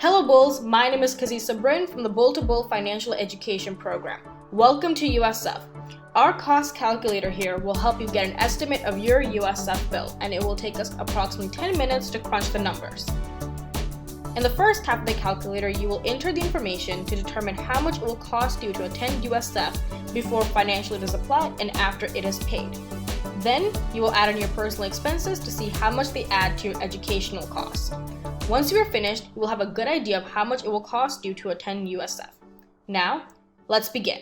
Hello Bulls, my name is Kazi Sabrin from the Bull to Bull Financial Education Program. Welcome to USF. Our cost calculator here will help you get an estimate of your USF bill, and it will take us approximately 10 minutes to crunch the numbers. In the first half of the calculator, you will enter the information to determine how much it will cost you to attend USF before financial aid is applied and after it is paid. Then, you will add in your personal expenses to see how much they add to your educational costs. Once you are finished, you will have a good idea of how much it will cost you to attend USF. Now, let's begin.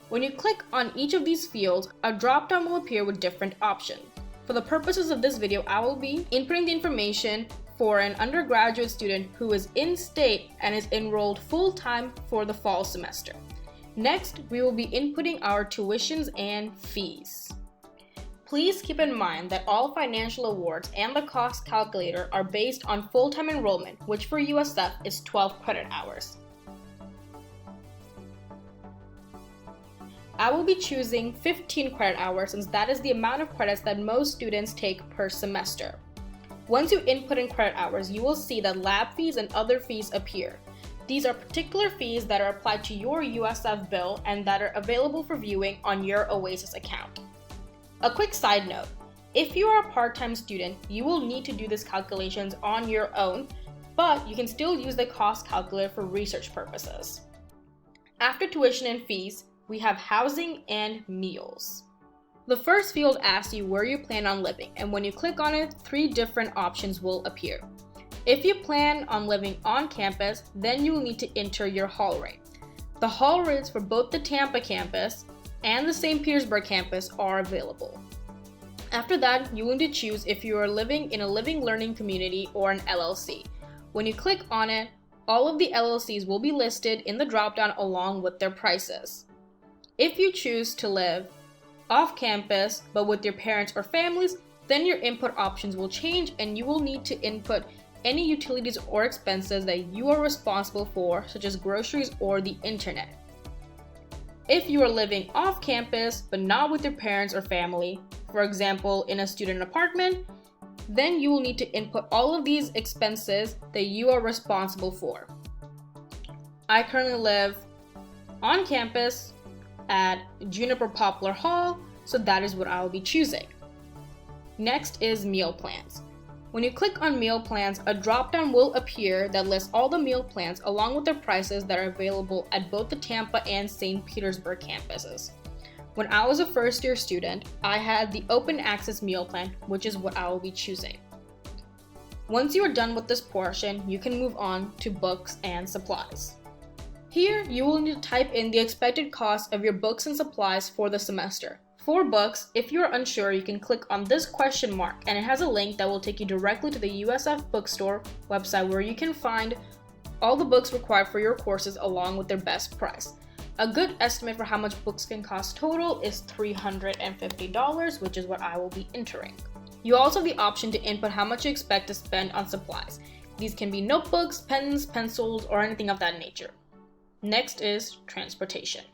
When you click on each of these fields, a drop-down will appear with different options. For the purposes of this video, I will be inputting the information for an undergraduate student who is in-state and is enrolled full-time for the fall semester. Next, we will be inputting our tuitions and fees. Please keep in mind that all financial awards and the cost calculator are based on full-time enrollment, which for USF is 12 credit hours. I will be choosing 15 credit hours since that is the amount of credits that most students take per semester. Once you input in credit hours, you will see that lab fees and other fees appear. These are particular fees that are applied to your USF bill and that are available for viewing on your Oasis account. A quick side note, if you are a part-time student, you will need to do these calculations on your own, but you can still use the cost calculator for research purposes. After tuition and fees, we have housing and meals. The first field asks you where you plan on living, and when you click on it, 3 different options will appear. If you plan on living on campus, then you will need to enter your hall rate. The hall rates for both the Tampa campus and the St. Petersburg campus are available. After that, you will need to choose if you are living in a living learning community or an LLC. When you click on it, all of the LLCs will be listed in the drop-down along with their prices. If you choose to live off campus but with your parents or families, then your input options will change and you will need to input any utilities or expenses that you are responsible for, such as groceries or the internet. If you are living off campus but not with your parents or family, for example in a student apartment, then you will need to input all of these expenses that you are responsible for. I currently live on campus at Juniper Poplar Hall, so that is what I will be choosing. Next is meal plans. When you click on meal plans, a drop-down will appear that lists all the meal plans along with their prices that are available at both the Tampa and St. Petersburg campuses. When I was a first-year student, I had the open access meal plan, which is what I will be choosing. Once you are done with this portion, you can move on to books and supplies. Here, you will need to type in the expected cost of your books and supplies for the semester. For books, if you are unsure, you can click on this question mark and it has a link that will take you directly to the USF Bookstore website where you can find all the books required for your courses along with their best price. A good estimate for how much books can cost total is $350, which is what I will be entering. You also have the option to input how much you expect to spend on supplies. These can be notebooks, pens, pencils, or anything of that nature. Next is transportation.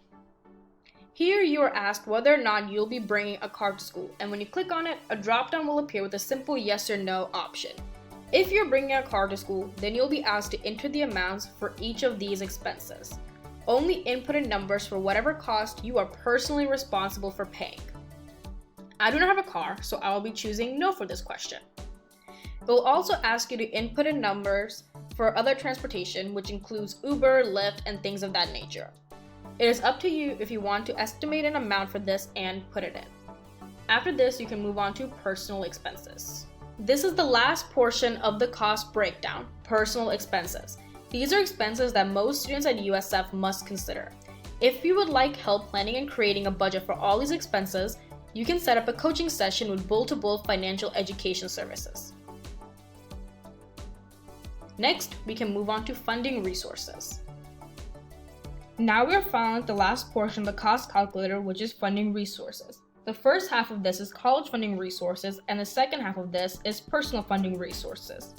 Here you are asked whether or not you'll be bringing a car to school, and when you click on it, a drop-down will appear with a simple yes or no option. If you're bringing a car to school, then you'll be asked to enter the amounts for each of these expenses. Only input in numbers for whatever cost you are personally responsible for paying. I do not have a car, so I will be choosing no for this question. It will also ask you to input in numbers for other transportation, which includes Uber, Lyft, and things of that nature. It is up to you if you want to estimate an amount for this and put it in. After this, you can move on to personal expenses. This is the last portion of the cost breakdown, personal expenses. These are expenses that most students at USF must consider. If you would like help planning and creating a budget for all these expenses, you can set up a coaching session with Bull to Bull Financial Education Services. Next, we can move on to funding resources. Now we are finally at the last portion of the cost calculator, which is funding resources. The first half of this is college funding resources, and the second half of this is personal funding resources.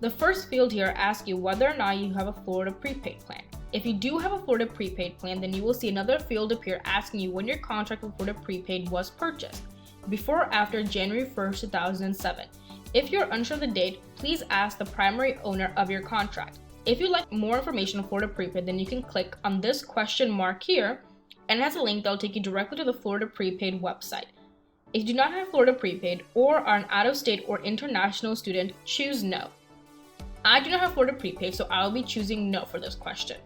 The first field here asks you whether or not you have a Florida prepaid plan. If you do have a Florida prepaid plan, then you will see another field appear asking you when your contract with Florida prepaid was purchased, before or after January 1st, 2007. If you're unsure of the date, please ask the primary owner of your contract. If you'd like more information on Florida Prepaid, then you can click on this question mark here, and it has a link that will take you directly to the Florida Prepaid website. If you do not have Florida Prepaid or are an out-of-state or international student, choose no. I do not have Florida Prepaid, so I will be choosing no for this question.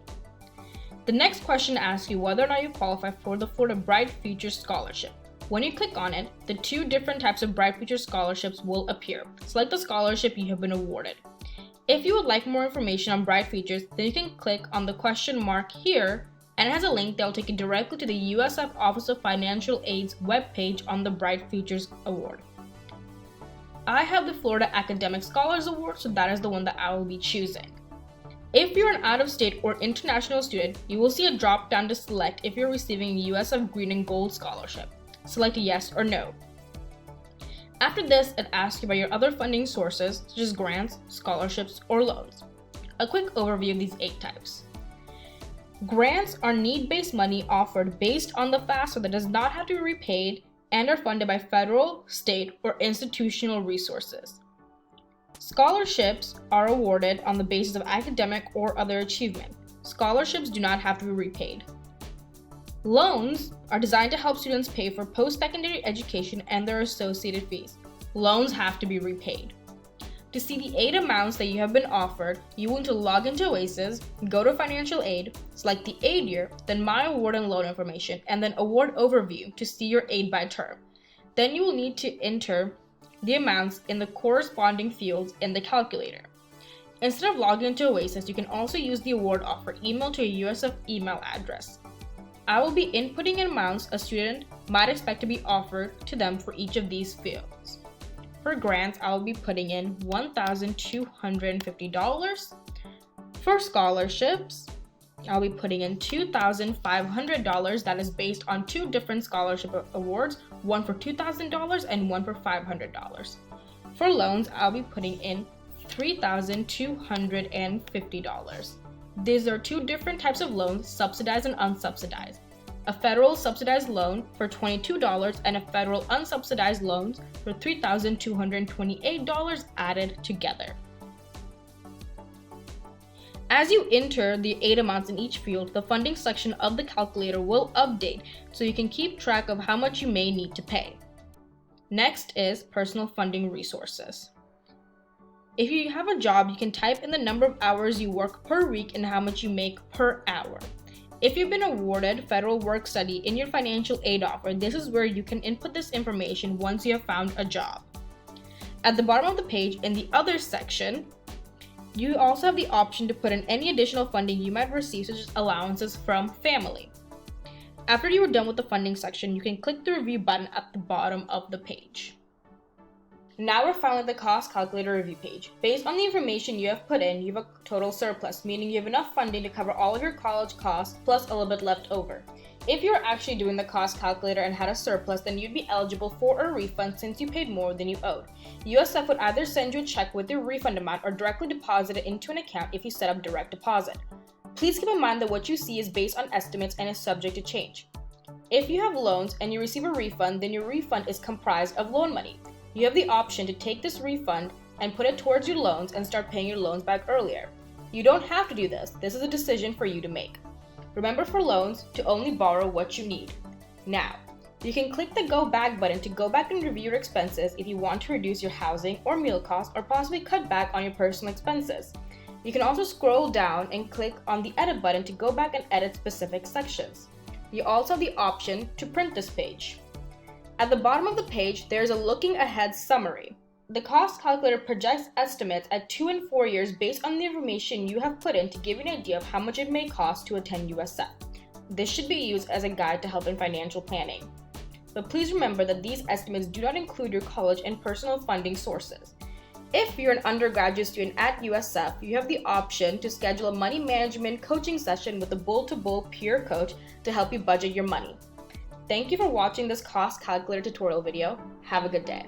The next question asks you whether or not you qualify for the Florida Bright Futures Scholarship. When you click on it, the two different types of Bright Futures scholarships will appear. Select the scholarship you have been awarded. If you would like more information on Bright Futures, then you can click on the question mark here, and it has a link that will take you directly to the USF Office of Financial Aid's webpage on the Bright Futures Award. I have the Florida Academic Scholars Award, so that is the one that I will be choosing. If you're an out-of-state or international student, you will see a drop-down to select if you're receiving a USF Green and Gold Scholarship. Select yes or no. After this, it asks you about your other funding sources, such as grants, scholarships, or loans. A quick overview of these 8 types. Grants are need-based money offered based on the FAFSA that does not have to be repaid and are funded by federal, state, or institutional resources. Scholarships are awarded on the basis of academic or other achievement. Scholarships do not have to be repaid. Loans are designed to help students pay for post-secondary education and their associated fees. Loans have to be repaid. To see the aid amounts that you have been offered, you will need to log into OASIS, go to Financial Aid, select the aid year, then My Award and Loan Information, and then Award Overview to see your aid by term. Then you will need to enter the amounts in the corresponding fields in the calculator. Instead of logging into OASIS, you can also use the award offer email to a USF email address. I will be inputting in amounts a student might expect to be offered to them for each of these fields. For grants, I will be putting in $1,250. For scholarships, I'll be putting in $2,500. That is based on 2 different scholarship awards, one for $2,000 and one for $500. For loans, I'll be putting in $3,250. These are 2 different types of loans, subsidized and unsubsidized. A federal subsidized loan for $22 and a federal unsubsidized loan for $3,228 added together. As you enter the aid amounts in each field, the funding section of the calculator will update so you can keep track of how much you may need to pay. Next is personal funding resources. If you have a job, you can type in the number of hours you work per week and how much you make per hour. If you've been awarded federal work study in your financial aid offer, this is where you can input this information once you have found a job. At the bottom of the page, in the Other section, you also have the option to put in any additional funding you might receive, such as allowances from family. After you are done with the funding section, you can click the review button at the bottom of the page. Now we're finally at the cost calculator review page. Based on the information you have put in, you have a total surplus, meaning you have enough funding to cover all of your college costs plus a little bit left over. If you're actually doing the cost calculator and had a surplus, then you'd be eligible for a refund since you paid more than you owed. USF would either send you a check with your refund amount or directly deposit it into an account if you set up direct deposit. Please keep in mind that what you see is based on estimates and is subject to change. If you have loans and you receive a refund, then your refund is comprised of loan money. You have the option to take this refund and put it towards your loans and start paying your loans back earlier. You don't have to do this. This is a decision for you to make. Remember, for loans, to only borrow what you need. Now, you can click the Go Back button to go back and review your expenses if you want to reduce your housing or meal costs or possibly cut back on your personal expenses. You can also scroll down and click on the Edit button to go back and edit specific sections. You also have the option to print this page. At the bottom of the page, there is a looking ahead summary. The cost calculator projects estimates at 2 and 4 years based on the information you have put in to give you an idea of how much it may cost to attend USF. This should be used as a guide to help in financial planning. But please remember that these estimates do not include your college and personal funding sources. If you're an undergraduate student at USF, you have the option to schedule a money management coaching session with a bull-to-bull peer coach to help you budget your money. Thank you for watching this cost calculator tutorial video. Have a good day.